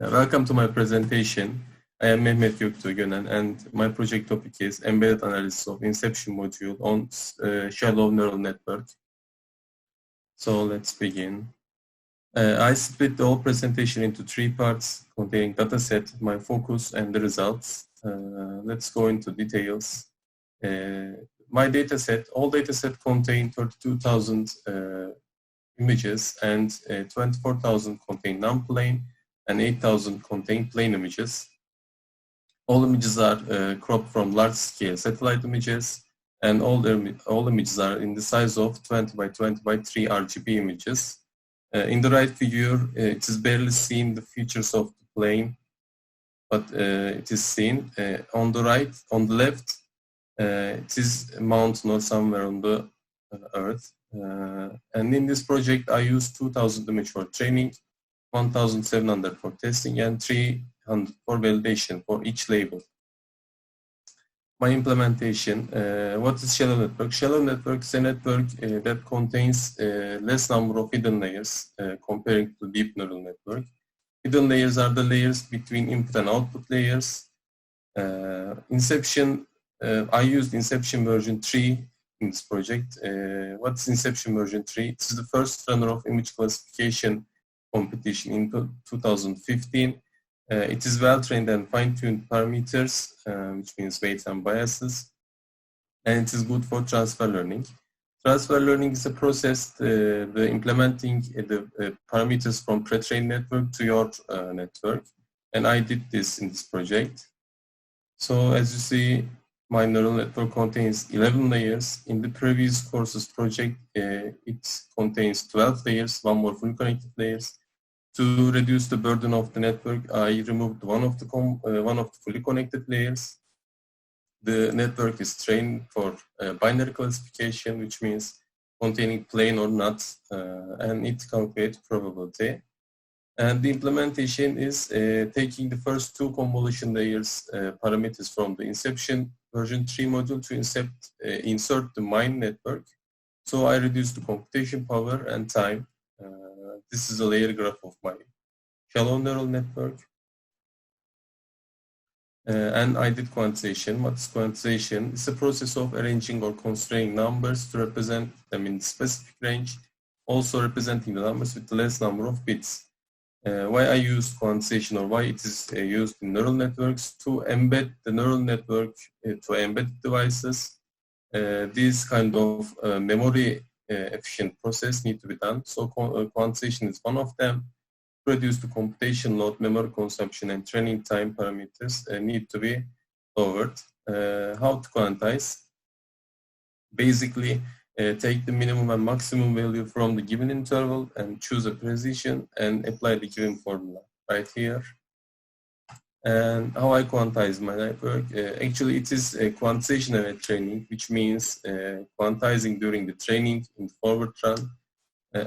Welcome to my presentation. I am Göktuğ, Gönen, and my project topic is Embedded Analysis of Inception Module on Shallow Neural Network. So let's begin. I split the whole presentation into 3 parts containing dataset, my focus, and the results. Let's go into details. My dataset, all dataset contain 32,000 images and 24,000 contain non-plane and 8,000 contain plane images. All images are cropped from large-scale satellite images, and all images are in the size of 20 by 20 by 3 RGB images. In the right figure, it is barely seen the features of the plane, but it is seen. On the right, on the left, it is a mountain or somewhere on the Earth. And in this project, I used 2,000 images for training, 1,700 for testing, and 300 for validation for each label. My implementation, what is shallow network? Shallow network is a network that contains less number of hidden layers comparing to deep neural network. Hidden layers are the layers between input and output layers. Inception, I used Inception version 3 in this project. What's Inception version 3? It is the first runner of image classification competition in 2015. It is well-trained and fine-tuned parameters, which means weights and biases, and it is good for transfer learning. Transfer learning is a process, the implementing the parameters from pre-trained network to your network, and I did this in this project. So as you see, my neural network contains 11 layers. In the previous courses project, it contains 12 layers, one more fully connected layers. To reduce the burden of the network, I removed one of the fully connected layers. The network is trained for binary classification, which means containing plane or not, and it calculates probability. And the implementation is taking the first 2 convolution layers parameters from the Inception version 3 module to insert the mine network. So I reduced the computation power and time. This is a layer graph of my shallow neural network. And I did quantization. What is quantization? It's a process of arranging or constraining numbers to represent them in specific range, also representing the numbers with the less number of bits. Why I use quantization, or why it is used in neural networks? To embed the neural network to embedded devices. This kind of memory efficient process need to be done. So quantization is one of them. To reduce the computation load, memory consumption, and training time parameters need to be lowered. How to quantize? Basically, take the minimum and maximum value from the given interval and choose a precision and apply the given formula right here. And how I quantize my network? Actually, it is a quantization-aware training, which means quantizing during the training in the forward run.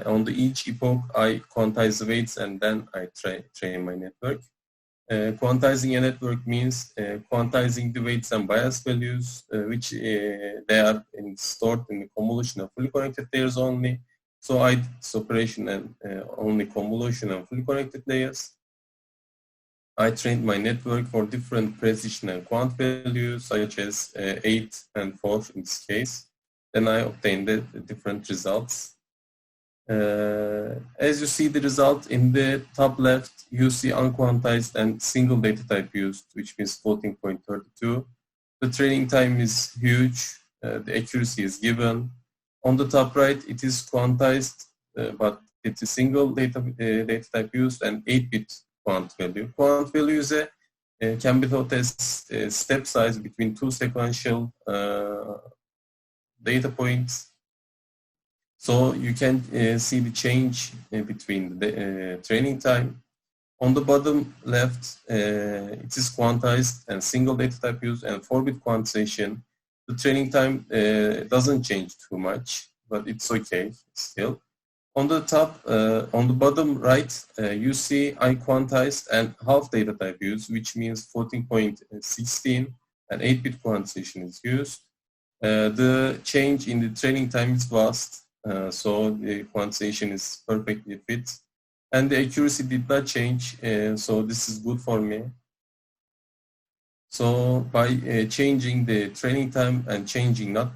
On each epoch, I quantize the weights and then I train my network. Quantizing a network means quantizing the weights and bias values, which they are stored in the convolution of fully connected layers only. So I did this operation and only convolution and fully connected layers. I trained my network for different precision and quant values, such as 8 and 4 in this case. Then I obtained the different results. As you see the result in the top left, you see unquantized and single data type used, which means floating point 32. The training time is huge, the accuracy is given. On the top right, it is quantized, but it's a single data type used and 8-bit quant value. Quant value can be thought as step size between 2 sequential data points. So you can see the change between the training time. On the bottom left, it is quantized and single data type used and 4-bit quantization. The training time doesn't change too much, but it's okay still. On the top, on the bottom right, you see I quantized and half data type used, which means 14.16 and 8-bit quantization is used. The change in the training time is vast, so the quantization is perfectly fit. and the accuracy did not change, so this is good for me. So by changing the training time and changing not